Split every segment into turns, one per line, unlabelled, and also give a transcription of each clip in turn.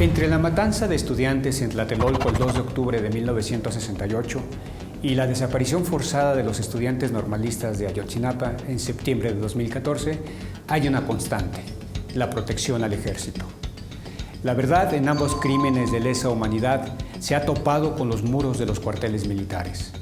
Entre la matanza de estudiantes en Tlatelolco el 2 de octubre de 1968 y la desaparición forzada de los estudiantes normalistas de Ayotzinapa en septiembre de 2014, hay una constante: la protección al ejército. La verdad en ambos crímenes de lesa humanidad se ha topado con los muros de los cuarteles militares.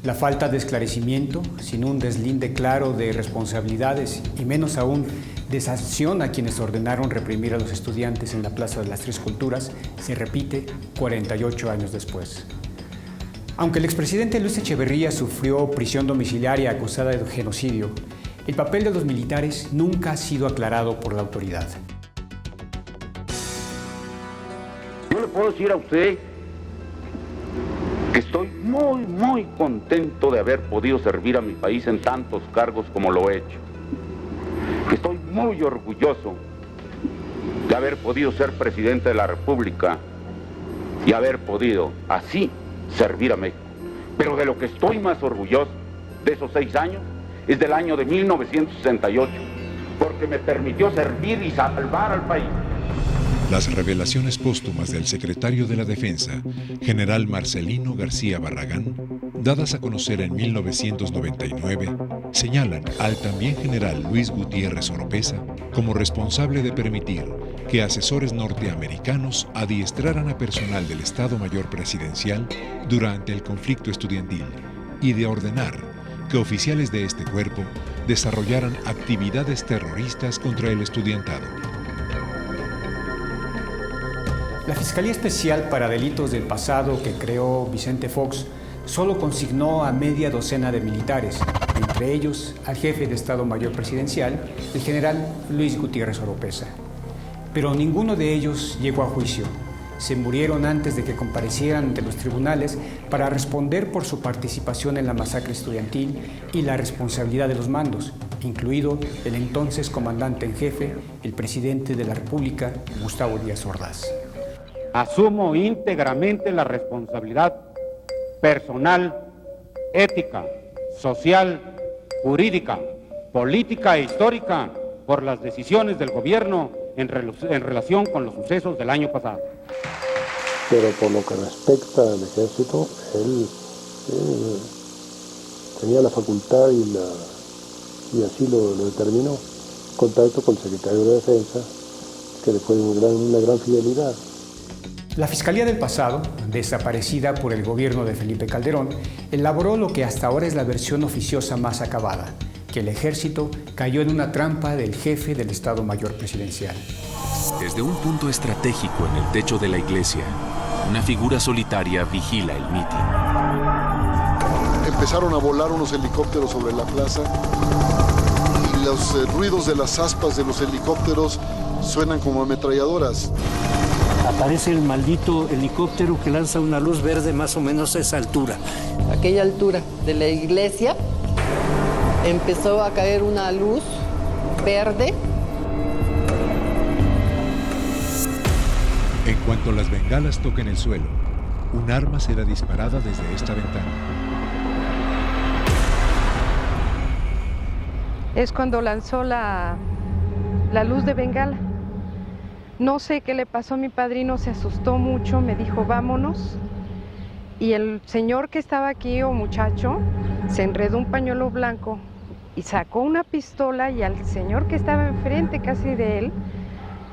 La falta de esclarecimiento, sin un deslinde claro de responsabilidades y menos aún de sanción a quienes ordenaron reprimir a los estudiantes en la Plaza de las Tres Culturas, se repite 48 años después. Aunque el expresidente Luis Echeverría sufrió prisión domiciliaria acusada de genocidio, el papel de los militares nunca ha sido aclarado por la autoridad.
Yo le puedo decir a usted que estoy muy contento de haber podido servir a mi país en tantos cargos como lo he hecho. Que estoy muy orgulloso de haber podido ser presidente de la República y haber podido así servir a México. Pero de lo que estoy más orgulloso de esos 6 años es del año de 1968, porque me permitió servir y salvar al país.
Las revelaciones póstumas del secretario de la Defensa, general Marcelino García Barragán, dadas a conocer en 1999, señalan al también general Luis Gutiérrez Oropeza como responsable de permitir que asesores norteamericanos adiestraran a personal del Estado Mayor Presidencial durante el conflicto estudiantil y de ordenar que oficiales de este cuerpo desarrollaran actividades terroristas contra el estudiantado.
La Fiscalía Especial para Delitos del Pasado que creó Vicente Fox solo consignó a media docena de militares, entre ellos al jefe de Estado Mayor Presidencial, el general Luis Gutiérrez Oropeza. Pero ninguno de ellos llegó a juicio. Se murieron antes de que comparecieran ante los tribunales para responder por su participación en la masacre estudiantil y la responsabilidad de los mandos, incluido el entonces comandante en jefe, el presidente de la República, Gustavo Díaz Ordaz.
Asumo íntegramente la responsabilidad personal, ética, social, jurídica, política e histórica por las decisiones del gobierno en relación con los sucesos del año pasado.
Pero por lo que respecta al ejército, él tenía la facultad y así lo determinó, contacto con el secretario de Defensa, que le fue una gran fidelidad.
La Fiscalía del Pasado, desaparecida por el gobierno de Felipe Calderón, elaboró lo que hasta ahora es la versión oficiosa más acabada, que el ejército cayó en una trampa del jefe del Estado Mayor Presidencial.
Desde un punto estratégico en el techo de la iglesia, una figura solitaria vigila el mitin.
Empezaron a volar unos helicópteros sobre la plaza y los ruidos de las aspas de los helicópteros suenan como ametralladoras.
Aparece el maldito helicóptero que lanza una luz verde más o menos a esa altura.
A aquella altura de la iglesia empezó a caer una luz verde.
En cuanto las bengalas toquen el suelo, un arma será disparada desde esta ventana.
Es cuando lanzó la luz de bengala. No sé qué le pasó a mi padrino, se asustó mucho, me dijo vámonos. Y el señor que estaba aquí, o muchacho, se enredó un pañuelo blanco y sacó una pistola y al señor que estaba enfrente casi de él,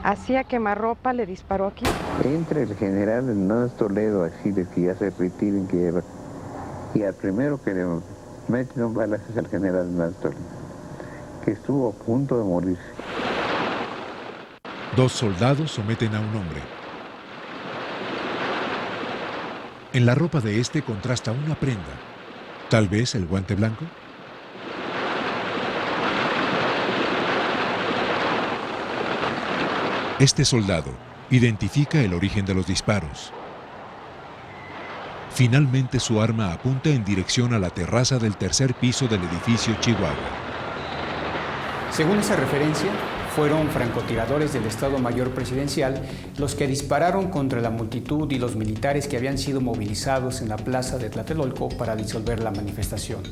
hacía quemarropa, le disparó aquí.
Entre el general Hernández Toledo, así de que ya se retiren, que lleva, y al primero que le meten un balazo es al general Hernández Toledo, que estuvo a punto de morirse.
2 soldados someten a un hombre. En la ropa de este contrasta una prenda, tal vez el guante blanco. Este soldado identifica el origen de los disparos. Finalmente su arma apunta en dirección a la terraza del 3er piso del edificio Chihuahua.
Según esa referencia, fueron francotiradores del Estado Mayor Presidencial los que dispararon contra la multitud y los militares que habían sido movilizados en la plaza de Tlatelolco para disolver la manifestación.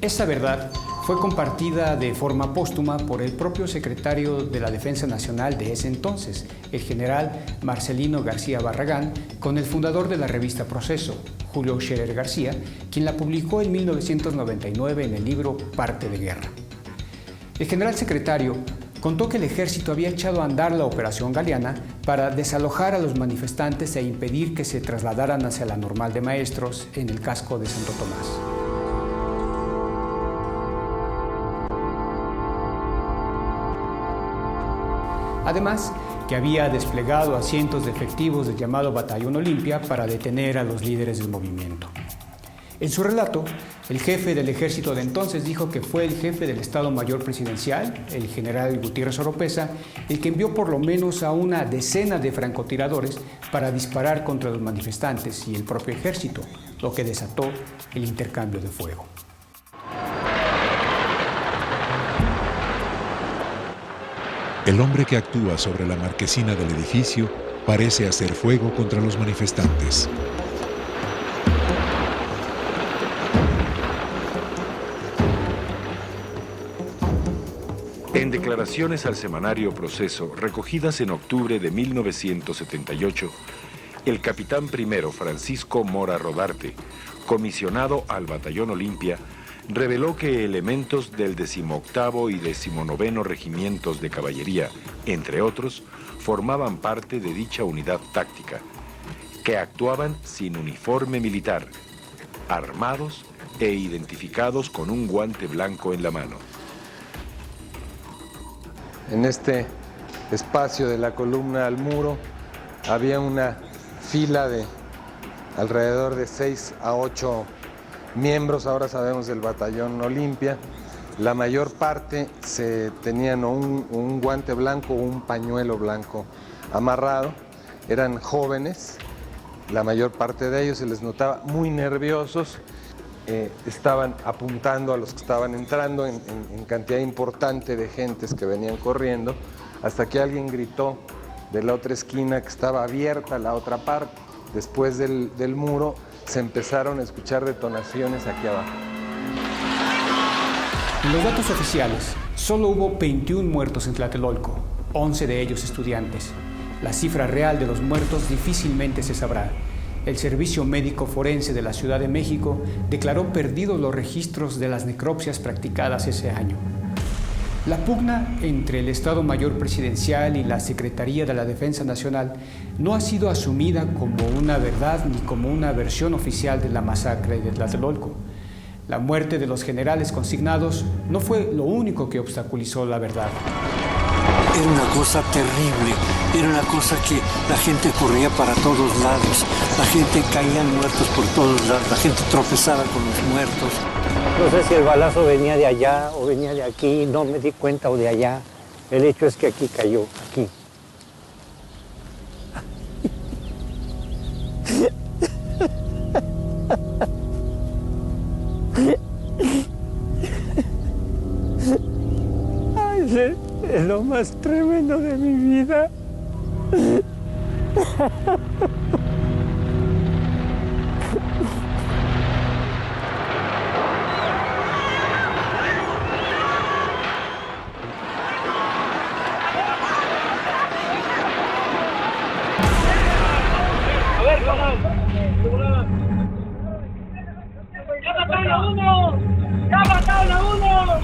Esta verdad fue compartida de forma póstuma por el propio secretario de la Defensa Nacional de ese entonces, el general Marcelino García Barragán, con el fundador de la revista Proceso, Julio Scherer García, quien la publicó en 1999 en el libro Parte de Guerra. El general secretario contó que el ejército había echado a andar la Operación Galeana para desalojar a los manifestantes e impedir que se trasladaran hacia la Normal de Maestros en el casco de Santo Tomás. Además, que había desplegado a cientos de efectivos del llamado Batallón Olimpia para detener a los líderes del movimiento. En su relato, el jefe del ejército de entonces dijo que fue el jefe del Estado Mayor Presidencial, el general Gutiérrez Oropesa, el que envió por lo menos a una decena de francotiradores para disparar contra los manifestantes y el propio ejército, lo que desató el intercambio de fuego.
El hombre que actúa sobre la marquesina del edificio parece hacer fuego contra los manifestantes.
En declaraciones al semanario Proceso, recogidas en octubre de 1978, el capitán primero Francisco Mora Rodarte, comisionado al Batallón Olimpia, reveló que elementos del 18º y 19º regimientos de caballería, entre otros, formaban parte de dicha unidad táctica, que actuaban sin uniforme militar, armados e identificados con un guante blanco en la mano.
En este espacio de la columna al muro había una fila de alrededor de 6 a 8 miembros, ahora sabemos, del Batallón Olimpia. La mayor parte tenían un guante blanco o un pañuelo blanco amarrado. Eran jóvenes, la mayor parte de ellos se les notaba muy nerviosos. Estaban apuntando a los que estaban entrando en cantidad importante de gentes que venían corriendo, hasta que alguien gritó de la otra esquina que estaba abierta la otra parte. Después del muro se empezaron a escuchar detonaciones aquí abajo.
En los datos oficiales, solo hubo 21 muertos en Tlatelolco, 11 de ellos estudiantes. La cifra real de los muertos difícilmente se sabrá. El Servicio Médico Forense de la Ciudad de México declaró perdidos los registros de las necropsias practicadas ese año. La pugna entre el Estado Mayor Presidencial y la Secretaría de la Defensa Nacional no ha sido asumida como una verdad ni como una versión oficial de la masacre de Tlatelolco. La muerte de los generales consignados no fue lo único que obstaculizó la verdad.
Era una cosa terrible, era una cosa que la gente corría para todos lados, la gente caía muertos por todos lados, la gente tropezaba con los muertos.
No sé si el balazo venía de allá o venía de aquí, no me di cuenta, o de allá. El hecho es que aquí cayó, aquí. Ay, es lo más tremendo de mi vida.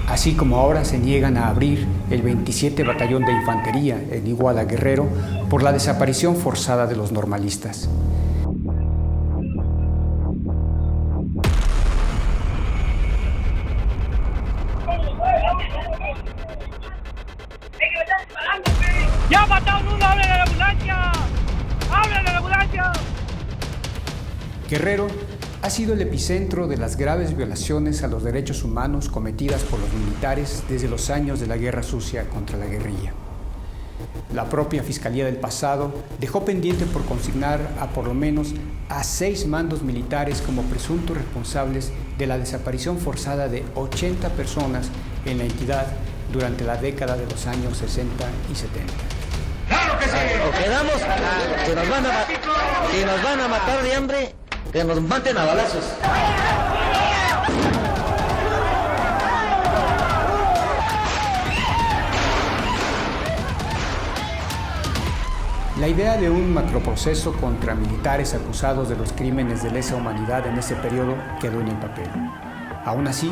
Así como ahora se niegan a abrir el 27 Batallón de Infantería en Iguala, Guerrero, por la desaparición forzada de los normalistas.
¡Ya mataron uno! ¡Ábrele a la ambulancia! ¡Ábrele a la ambulancia!
Guerrero ha sido el epicentro de las graves violaciones a los derechos humanos cometidas por los militares desde los años de la Guerra Sucia contra la guerrilla. La propia Fiscalía del pasado dejó pendiente por consignar a por lo menos a 6 mandos militares como presuntos responsables de la desaparición forzada de 80 personas en la entidad durante la década de los años 60 y 70.
¡Claro que sí! O quedamos que nos van a matar de hambre, que nos maten a balazos.
La idea de un macroproceso contra militares acusados de los crímenes de lesa humanidad en ese periodo quedó en el papel. Aún así,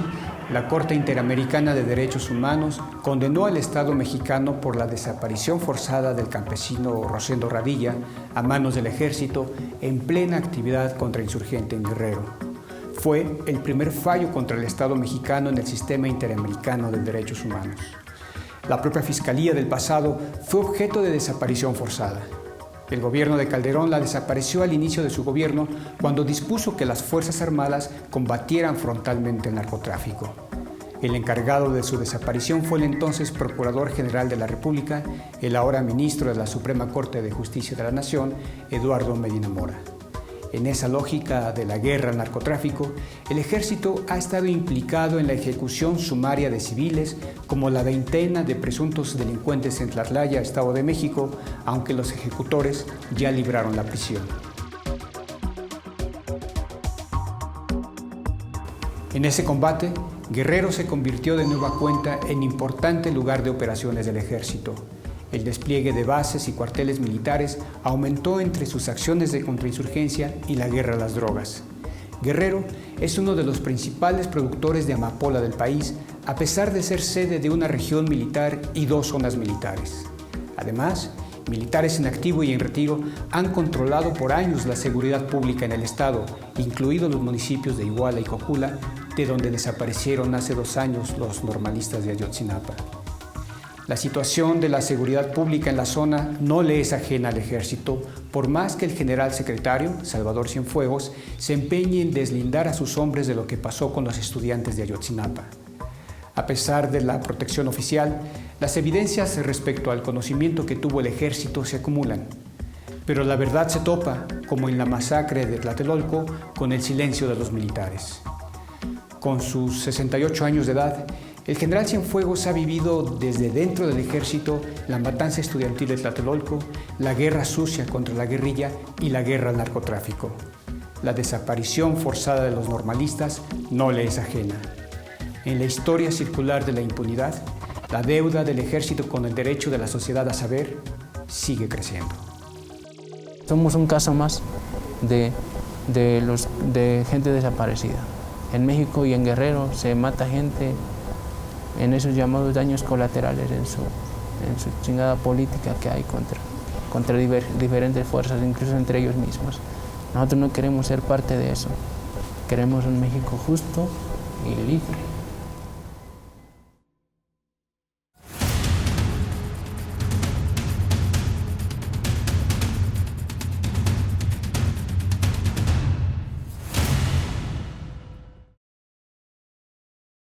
la Corte Interamericana de Derechos Humanos condenó al Estado mexicano por la desaparición forzada del campesino Rosendo Radilla a manos del ejército en plena actividad contrainsurgente en Guerrero. Fue el primer fallo contra el Estado mexicano en el sistema interamericano de derechos humanos. La propia Fiscalía del pasado fue objeto de desaparición forzada. El gobierno de Calderón la desapareció al inicio de su gobierno cuando dispuso que las Fuerzas Armadas combatieran frontalmente el narcotráfico. El encargado de su desaparición fue el entonces Procurador General de la República, el ahora ministro de la Suprema Corte de Justicia de la Nación, Eduardo Medina Mora. En esa lógica de la guerra al narcotráfico, el ejército ha estado implicado en la ejecución sumaria de civiles, como la veintena de presuntos delincuentes en Tlatlaya, Estado de México, aunque los ejecutores ya libraron la prisión. En ese combate, Guerrero se convirtió de nueva cuenta en importante lugar de operaciones del ejército. El despliegue de bases y cuarteles militares aumentó entre sus acciones de contrainsurgencia y la guerra a las drogas. Guerrero es uno de los principales productores de amapola del país, a pesar de ser sede de una región militar y 2 zonas militares. Además, militares en activo y en retiro han controlado por años la seguridad pública en el estado, incluidos los municipios de Iguala y Cojula, de donde desaparecieron hace 2 años los normalistas de Ayotzinapa. La situación de la seguridad pública en la zona no le es ajena al ejército, por más que el general secretario, Salvador Cienfuegos, se empeñe en deslindar a sus hombres de lo que pasó con los estudiantes de Ayotzinapa. A pesar de la protección oficial, las evidencias respecto al conocimiento que tuvo el ejército se acumulan. Pero la verdad se topa, como en la masacre de Tlatelolco, con el silencio de los militares. Con sus 68 años de edad, el general Cienfuegos ha vivido desde dentro del ejército la matanza estudiantil de Tlatelolco, la guerra sucia contra la guerrilla y la guerra al narcotráfico. La desaparición forzada de los normalistas no le es ajena. En la historia circular de la impunidad, la deuda del ejército con el derecho de la sociedad a saber sigue creciendo.
Somos un caso más de gente desaparecida. En México y en Guerrero se mata gente en esos llamados daños colaterales, en su chingada política que hay contra diferentes fuerzas, incluso entre ellos mismos. Nosotros no queremos ser parte de eso. Queremos un México justo y libre.